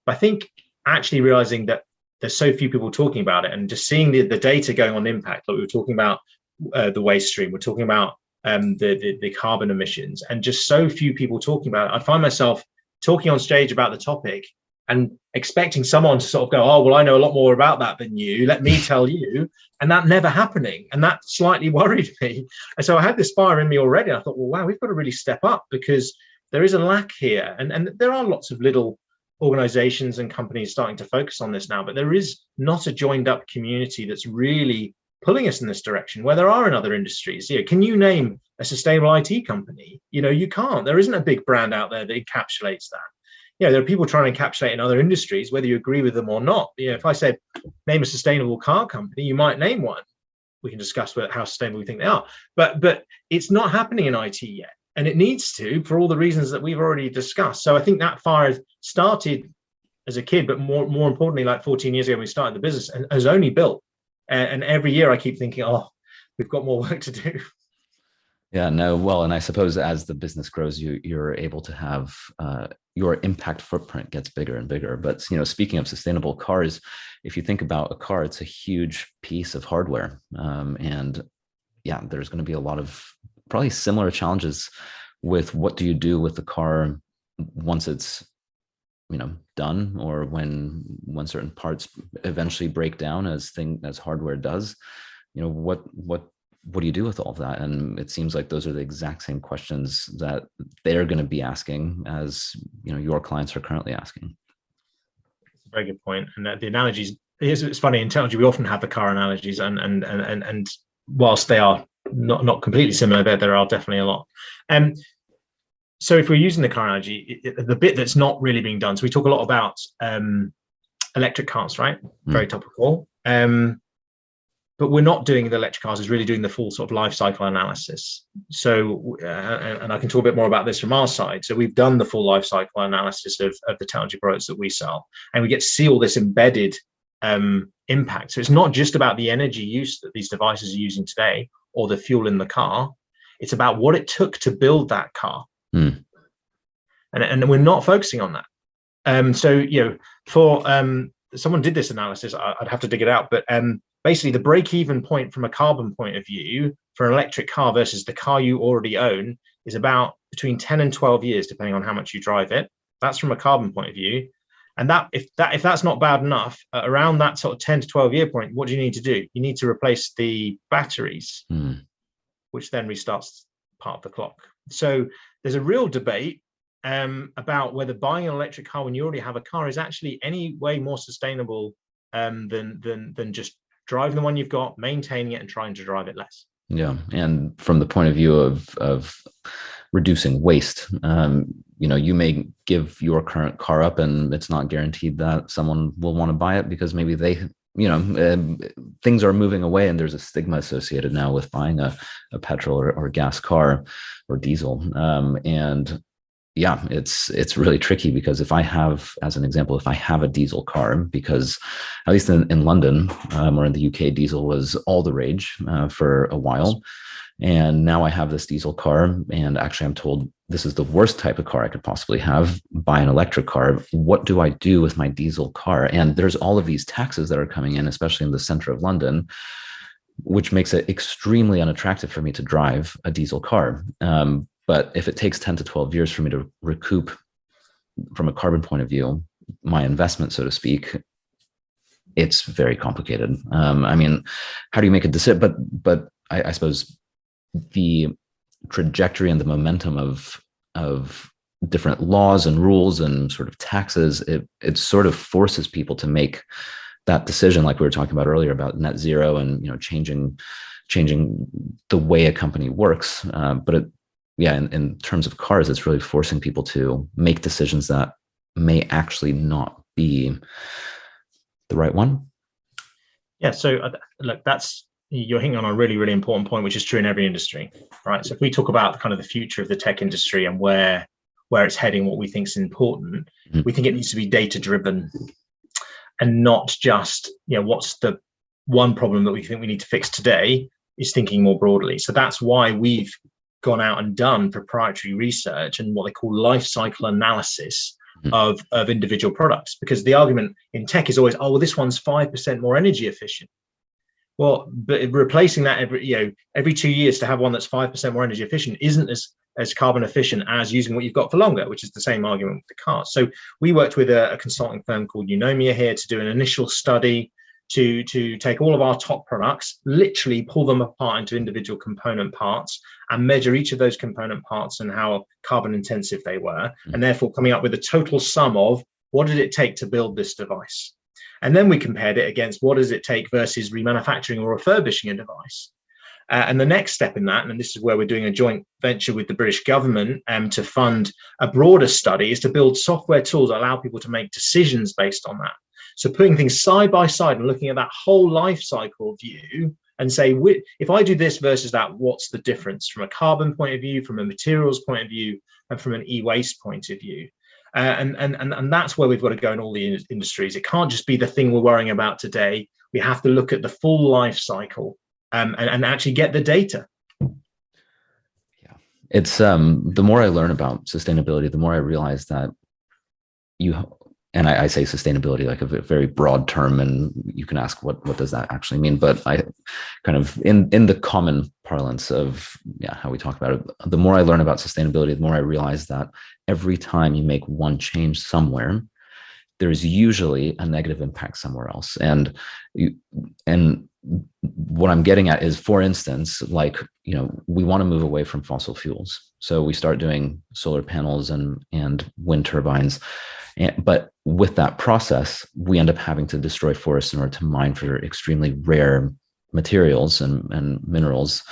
I think actually realizing that there's so few people talking about it, and just seeing the data going on impact, like we were talking about the waste stream, we're talking about the carbon emissions, and just so few people talking about it. I find myself talking on stage about the topic and expecting someone to sort of go, oh, well, I know a lot more about that than you, let me tell you, and that never happening. And that slightly worried me. And so I had this fire in me already. I thought, well, wow, we've got to really step up, because there is a lack here. And there are lots of little organizations and companies starting to focus on this now, but there is not a joined up community that's really pulling us in this direction, where there are in other industries. Can you name a sustainable IT company? You can't. There isn't a big brand out there that encapsulates that. There are people trying to encapsulate in other industries, whether you agree with them or not. If I said, name a sustainable car company, you might name one. We can discuss how sustainable we think they are. But it's not happening in IT yet. And it needs to, for all the reasons that we've already discussed. So I think that fire started as a kid, but more importantly, like 14 years ago when we started the business, and has only built. And every year I keep thinking, oh, we've got more work to do. Yeah, no, well, and I suppose as the business grows, you're able to have your impact footprint gets bigger and bigger. But speaking of sustainable cars, if you think about a car, it's a huge piece of hardware, and yeah, there's going to be a lot of probably similar challenges with what do you do with the car once it's done, or when certain parts eventually break down as hardware does. What do you do with all of that? And it seems like those are the exact same questions that they're going to be asking as your clients are currently asking. That's a very good point. And the analogies, it's funny, in technology we often have the car analogies, and whilst they are not completely similar, there are definitely a lot. So if we're using the car analogy, the bit that's not really being done, so we talk a lot about electric cars, right? Very topical. But we're not doing the electric cars, is really doing the full sort of life cycle analysis. So, and I can talk a bit more about this from our side. So we've done the full life cycle analysis of the technology products that we sell, and we get to see all this embedded impact. So it's not just about the energy use that these devices are using today, or the fuel in the car. It's about what it took to build that car. And we're not focusing on that. So, for someone did this analysis, I'd have to dig it out, but basically the break-even point from a carbon point of view for an electric car versus the car you already own is about between 10 and 12 years, depending on how much you drive it. That's from a carbon point of view. And if that's not bad enough, around that sort of 10 to 12 year point, what do you need to do? You need to replace the batteries, which then restarts part of the clock. So there's a real debate about whether buying an electric car when you already have a car is actually any way more sustainable than just driving the one you've got, maintaining it, and trying to drive it less. Yeah, and from the point of view of reducing waste, you may give your current car up, and it's not guaranteed that someone will want to buy it because maybe they, things are moving away, and there's a stigma associated now with buying a petrol or gas car or diesel, and yeah, it's really tricky because if I have, as an example, if I have a diesel car, because at least in London or in the UK, diesel was all the rage for a while. And now I have this diesel car, and actually I'm told this is the worst type of car I could possibly have, buy an electric car. What do I do with my diesel car? And there's all of these taxes that are coming in, especially in the center of London, which makes it extremely unattractive for me to drive a diesel car. But if it takes 10 to 12 years for me to recoup, from a carbon point of view, my investment, so to speak, it's very complicated. I mean, how do you make a decision? But I suppose the trajectory and the momentum of different laws and rules and sort of taxes, it sort of forces people to make that decision, like we were talking about earlier about net zero and changing the way a company works. But in terms of cars, it's really forcing people to make decisions that may actually not be the right one. Yeah. So look, you're hitting on a really, really important point, which is true in every industry, right? So if we talk about kind of the future of the tech industry and where it's heading, what we think is important, we think it needs to be data driven and not just, what's the one problem that we think we need to fix today, is thinking more broadly. So that's why we've gone out and done proprietary research and what they call life cycle analysis of individual products, because the argument in tech is always, oh, well, this one's 5% more energy efficient. Well, but replacing that every 2 years to have one that's 5% more energy efficient isn't as carbon efficient as using what you've got for longer, which is the same argument with the cars. So we worked with a consulting firm called Eunomia here to do an initial study to take all of our top products, literally pull them apart into individual component parts and measure each of those component parts and how carbon intensive they were, and therefore coming up with a total sum of what did it take to build this device. And then we compared it against what does it take versus remanufacturing or refurbishing a device. And the next step in that, and this is where we're doing a joint venture with the British government to fund a broader study, is to build software tools that allow people to make decisions based on that. So putting things side by side and looking at that whole life cycle view and say, if I do this versus that, what's the difference from a carbon point of view, from a materials point of view, and from an e-waste point of view? And that's where we've got to go in all the industries. It can't just be the thing we're worrying about today. We have to look at the full life cycle and actually get the data. Yeah, it's the more I learn about sustainability, the more I realize that and I say sustainability like a very broad term, and you can ask what does that actually mean? But I kind of in the common parlance of how we talk about it, the more I learn about sustainability, the more I realize that every time you make one change somewhere, there's usually a negative impact somewhere else. And what I'm getting at is, for instance, like, we want to move away from fossil fuels. So we start doing solar panels and wind turbines. But with that process, we end up having to destroy forests in order to mine for extremely rare materials and minerals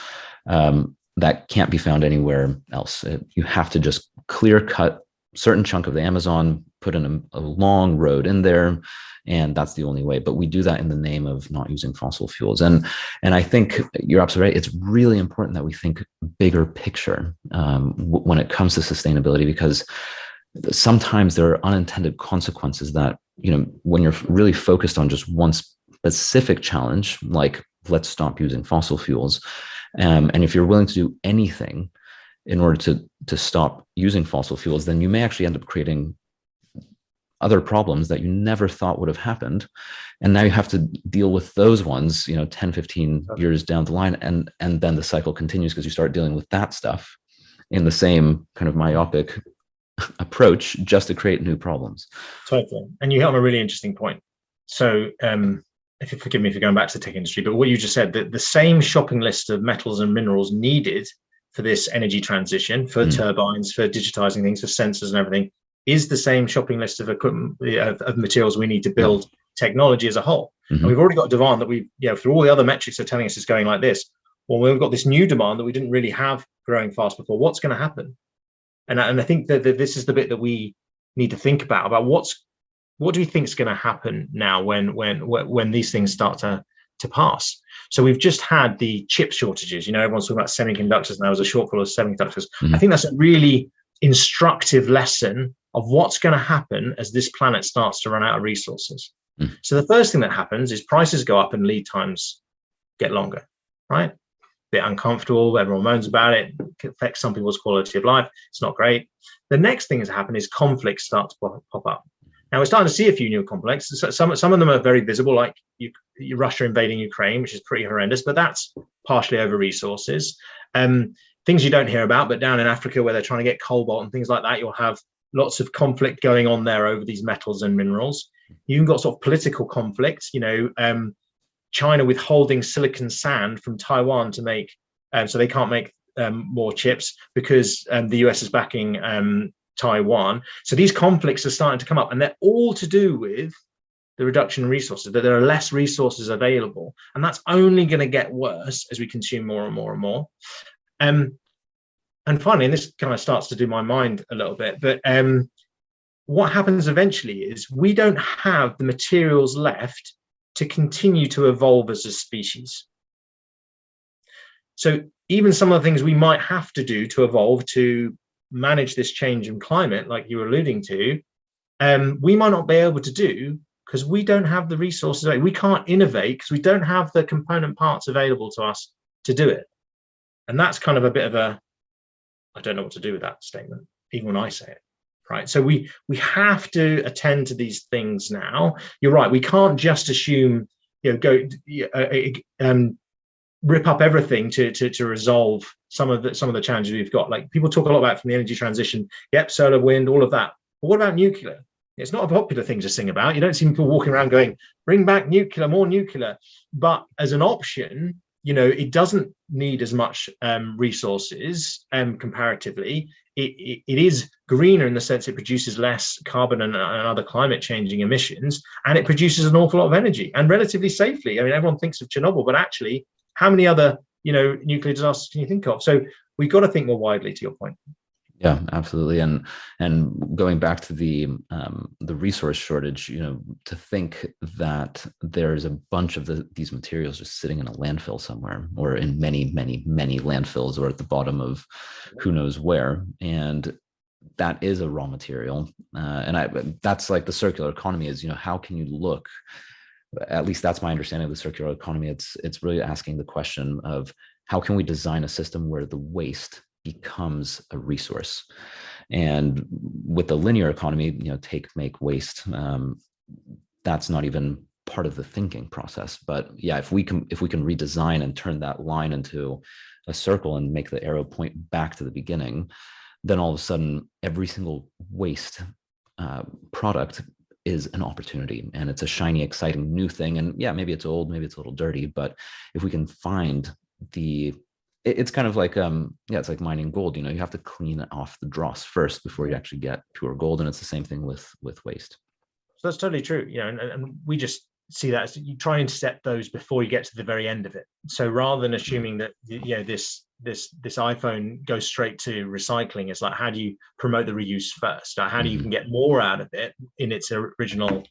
that can't be found anywhere else. You have to just clear cut a certain chunk of the Amazon, put in a long road in there, and that's the only way. But we do that in the name of not using fossil fuels. And I think you're absolutely right. It's really important that we think bigger picture when it comes to sustainability, because sometimes there are unintended consequences that, when you're really focused on just one specific challenge, like let's stop using fossil fuels. And if you're willing to do anything in order to stop using fossil fuels, then you may actually end up creating other problems that you never thought would have happened. And now you have to deal with those ones, 10, 15 years down the line. And then the cycle continues because you start dealing with that stuff in the same kind of myopic approach just to create new problems. Totally. And you hit on a really interesting point. So if you forgive me for going back to the tech industry, but what you just said, that the same shopping list of metals and minerals needed for this energy transition, for turbines, for digitizing things, for sensors and everything, is the same shopping list of equipment, of materials we need to build technology as a whole. And we've already got demand that we, through all the other metrics are telling us is going like this. Well, we've got this new demand that we didn't really have growing fast before. What's going to happen? And I think that this is the bit that we need to think about what do we think is going to happen now when these things start to pass. So we've just had the chip shortages. Everyone's talking about semiconductors now as a shortfall of semiconductors. I think that's a really instructive lesson of what's going to happen as this planet starts to run out of resources. So the first thing that happens is prices go up and lead times get longer, right? Bit uncomfortable, everyone moans about it. It affects some people's quality of life. It's not great. The next thing that's happened is conflicts start to pop up. Now we're starting to see a few new conflicts. Some of them are very visible, like Russia invading Ukraine, which is pretty horrendous, but that's partially over resources. Things you don't hear about, but down in Africa where they're trying to get cobalt and things like that, you'll have lots of conflict going on there over these metals and minerals. You've got sort of political conflicts, China withholding silicon sand from Taiwan to make, so they can't make more chips because the US is backing Taiwan. So these conflicts are starting to come up, and they're all to do with the reduction in resources, that there are less resources available. And that's only going to get worse as we consume more and more and more. And finally, and this kind of starts to do my mind a little bit, but what happens eventually is we don't have the materials left to continue to evolve as a species. So even some of the things we might have to do to evolve to manage this change in climate, like you were alluding to, we might not be able to do because we don't have the resources. We can't innovate because we don't have the component parts available to us to do it. And that's kind of a bit of a, I don't know what to do with that statement, even when I say it. Right. So we have to attend to these things now. You're right. We can't just assume, rip up everything to resolve some of the challenges we've got. Like people talk a lot about from the energy transition. Yep, solar, wind, all of that. But what about nuclear? It's not a popular thing to sing about. You don't see people walking around going, bring back nuclear, more nuclear. But as an option, it doesn't need as much resources comparatively. It is greener in the sense it produces less carbon and other climate changing emissions, and it produces an awful lot of energy and relatively safely. I mean, everyone thinks of Chernobyl, but actually, how many other nuclear disasters can you think of? So we've got to think more widely, to your point. Yeah, absolutely. And going back to the resource shortage, to think that there's a bunch of these materials just sitting in a landfill somewhere, or in many, many, many landfills, or at the bottom of who knows where. And that is a raw material. That's like the circular economy is, how can you look? At least that's my understanding of the circular economy. It's really asking the question of how can we design a system where the waste becomes a resource. And with the linear economy, take, make, waste, that's not even part of the thinking process. But yeah, if we can redesign and turn that line into a circle and make the arrow point back to the beginning, then all of a sudden every single waste product is an opportunity, and it's a shiny, exciting new thing. And yeah, maybe it's old, maybe it's a little dirty, but if we can find it's kind of like, it's like mining gold, you have to clean off the dross first before you actually get pure gold. And it's the same thing with waste. So that's totally true. And we just see that as you try and intercept those before you get to the very end of it. So rather than assuming that, this iPhone goes straight to recycling, it's like, how do you promote the reuse first? How do you can get more out of it in its original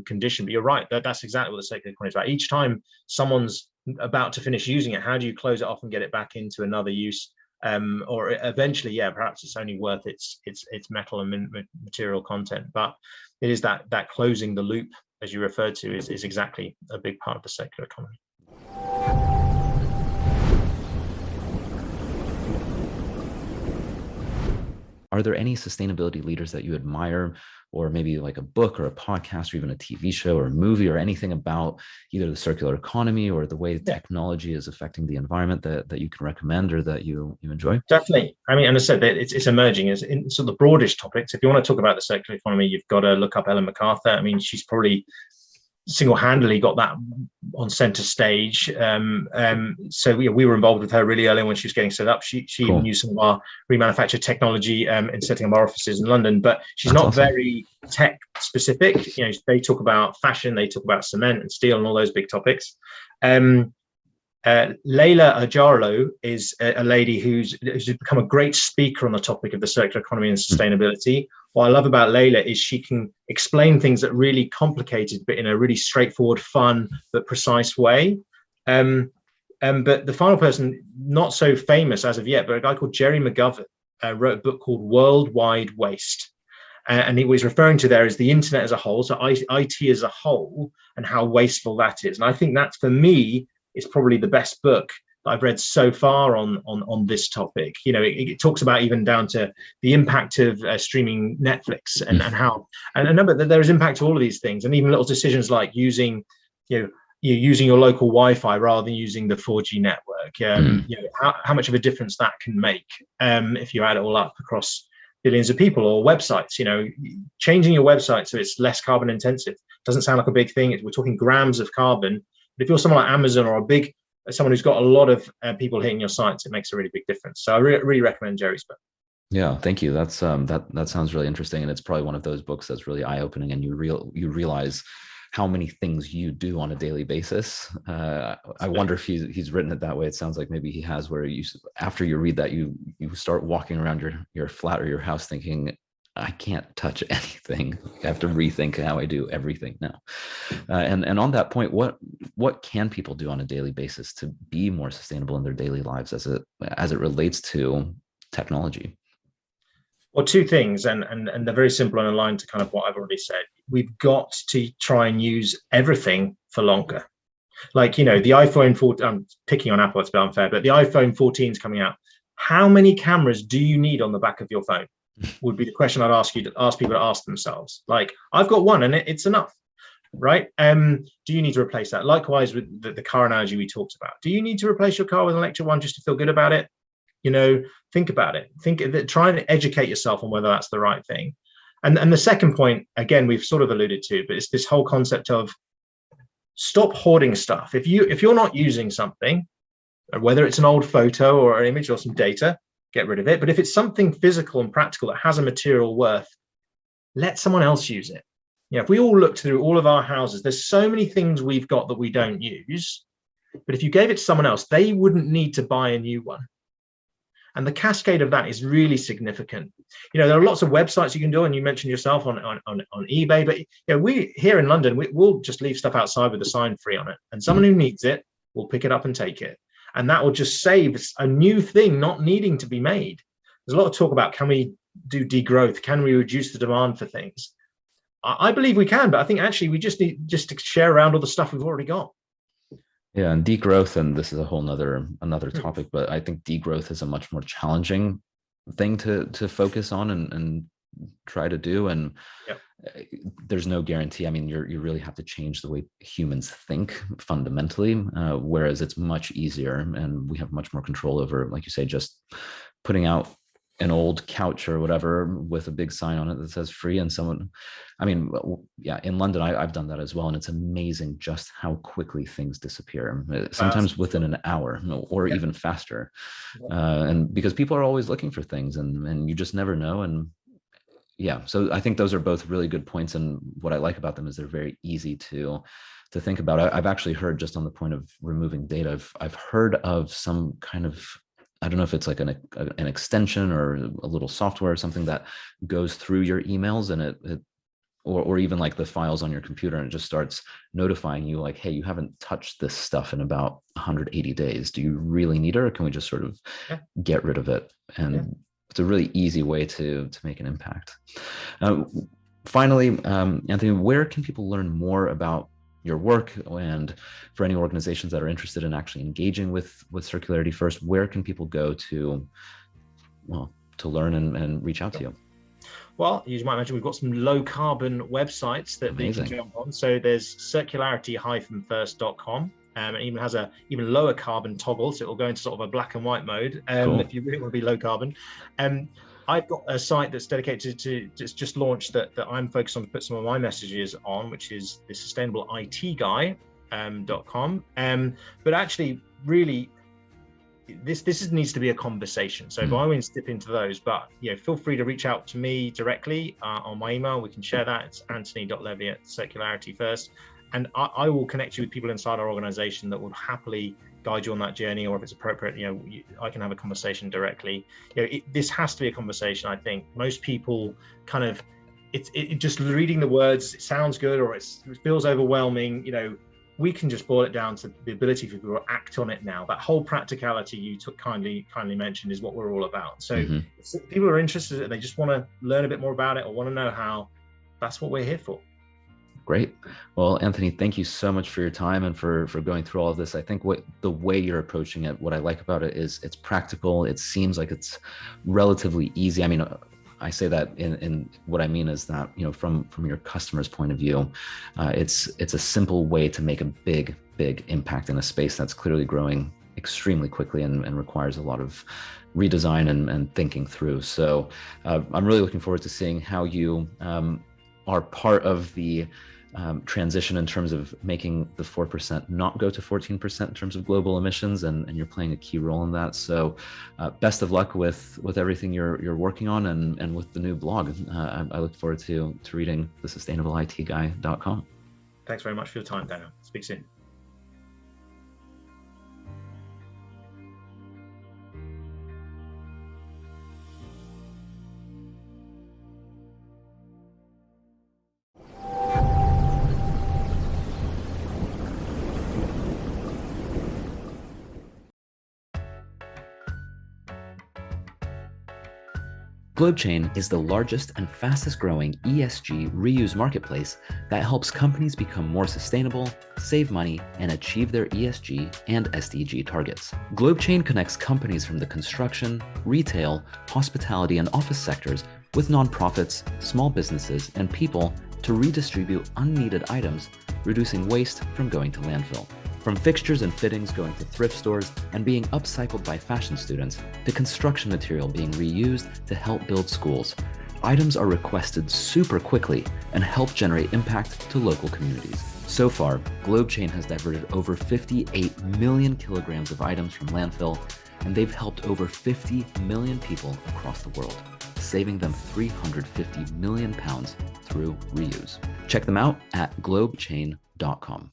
condition? But you're right, that's exactly what the circular economy is about. Each time someone's about to finish using it, how do you close it off and get it back into another use? Or eventually, perhaps it's only worth its metal and material content. But it is that closing the loop, as you referred to, is exactly a big part of the circular economy. Are there any sustainability leaders that you admire, or maybe like a book or a podcast or even a TV show or a movie or anything about either the circular economy or the way technology is affecting the environment that you can recommend or that you enjoy? Definitely. I mean, and as I said, it's emerging as in sort of the broadish topics. If you want to talk about the circular economy, you've got to look up Ellen MacArthur. I mean, she's probably single-handedly got that on center stage. So we were involved with her really early when she was getting set up. She Cool. even used some of our remanufactured technology in setting up our offices in London, but she's That's not awesome. very tech specific. They talk about fashion, they talk about cement and steel and all those big topics. Leila Ajarlo is a lady who's become a great speaker on the topic of the circular economy and sustainability. What I love about Leila is she can explain things that are really complicated, but in a really straightforward, fun, but precise way. But the final person, not so famous as of yet, but a guy called Jerry McGovern wrote a book called Worldwide Waste. And he was referring to there as the internet as a whole, so IT as a whole, and how wasteful that is. And I think that, for me, is probably the best book that I've read so far on this topic. It talks about even down to the impact of streaming Netflix and how, and a number that there is impact to all of these things, and even little decisions like using, using your local Wi-Fi rather than using the 4G network. How much of a difference that can make if you add it all up across billions of people, or websites. Changing your website so it's less carbon intensive doesn't sound like a big thing. We're talking grams of carbon. But if you're someone like Amazon or someone who's got a lot of people hitting your sites, it makes a really big difference. So I really recommend Jerry's book. Yeah, thank you. That's that sounds really interesting, and it's probably one of those books that's really eye-opening, and you realize how many things you do on a daily basis. I wonder if he's written it that way. It sounds like maybe he has, where after you read that, you start walking around your flat or your house thinking, I can't touch anything. I have to rethink how I do everything now. And on that point, what can people do on a daily basis to be more sustainable in their daily lives as it relates to technology? Well, two things, and they're very simple and aligned to kind of what I've already said. We've got to try and use everything for longer. Like, the iPhone 14, I'm picking on Apple, it's a bit unfair, but the iPhone 14 is coming out. How many cameras do you need on the back of your phone? Would be the question I'd ask people to ask themselves. Like, I've got one and it's enough, right? Do you need to replace that? Likewise with the car analogy we talked about. Do you need to replace your car with an electric one just to feel good about it? Think about it. Try and educate yourself on whether that's the right thing. And the second point, again, we've sort of alluded to, but it's this whole concept of stop hoarding stuff. If you're not using something, whether it's an old photo or an image or some data, get rid of it. But if it's something physical and practical that has a material worth, let someone else use it. If we all look through all of our houses, there's so many things we've got that we don't use. But if you gave it to someone else, they wouldn't need to buy a new one. And the cascade of that is really significant. There are lots of websites you can do, and you mentioned yourself on eBay, but we here in London, we'll just leave stuff outside with a sign free on it, and someone who needs it will pick it up and take it. And that will just save a new thing not needing to be made. There's a lot of talk about, can we do degrowth? Can we reduce the demand for things? I believe we can, but I think actually we just need to share around all the stuff we've already got. Yeah, and degrowth, and this is a whole another topic, but I think degrowth is a much more challenging thing to focus on and try to do. And there's no guarantee. I mean, you really have to change the way humans think fundamentally, whereas it's much easier and we have much more control over, like you say, just putting out an old couch or whatever with a big sign on it that says free, and someone, in London, I've done that as well. And it's amazing just how quickly things disappear, sometimes within an hour or even faster. And because people are always looking for things and you just never know. And so I think those are both really good points. And what I like about them is they're very easy to think about. I've actually heard, just on the point of removing data, I've heard of some kind of, I don't know if it's like an extension or a little software or something that goes through your emails, and it or even like the files on your computer, and it just starts notifying you like, hey, you haven't touched this stuff in about 180 days. Do you really need it, or can we just sort of get rid of it? And it's a really easy way to make an impact. Finally, Anthony, where can people learn more about your work, and for any organizations that are interested in actually engaging with Circularity First, where can people go to learn and reach out to you? Well, you might imagine we've got some low carbon websites that they can jump on. So there's circularity-first.com. It even has a even lower carbon toggle, so it will go into sort of a black and white mode if you really want to be low carbon. I've got a site that's dedicated to just launched that I'm focused on to put some of my messages on, which is the sustainableitguy.com. But actually, really, this needs to be a conversation. So by all means, dip into those. But feel free to reach out to me directly on my email. We can share that. It's Anthony.Levy@Circularity First, and I will connect you with people inside our organization that will happily guide you on that journey, or if it's appropriate, I can have a conversation directly. This has to be a conversation. I think most people kind of, it just reading the words, it sounds good, or it feels overwhelming. We can just boil it down to the ability for people to act on it now. That whole practicality you kindly mentioned is what we're all about. So if people are interested and they just want to learn a bit more about it or want to know how, that's what we're here for. Great. Well, Anthony, thank you so much for your time and for going through all of this. I think the way you're approaching it, what I like about it is it's practical. It seems like it's relatively easy. I mean, I say that in what I mean is that, from your customer's point of view, it's a simple way to make a big impact in a space that's clearly growing extremely quickly and requires a lot of redesign and thinking through. So I'm really looking forward to seeing how you are part of the transition in terms of making the 4% not go to 14% in terms of global emissions, and you're playing a key role in that. So best of luck with everything you're working on and with the new blog. I look forward to reading the sustainableitguy.com. Thanks very much for your time, Daniel. Speak soon. GlobeChain is the largest and fastest growing ESG reuse marketplace that helps companies become more sustainable, save money, and achieve their ESG and SDG targets. GlobeChain connects companies from the construction, retail, hospitality, and office sectors with nonprofits, small businesses, and people to redistribute unneeded items, reducing waste from going to landfill. From fixtures and fittings going to thrift stores and being upcycled by fashion students, to construction material being reused to help build schools, items are requested super quickly and help generate impact to local communities. So far, GlobeChain has diverted over 58 million kilograms of items from landfill, and they've helped over 50 million people across the world, saving them 350 million pounds through reuse. Check them out at globechain.com.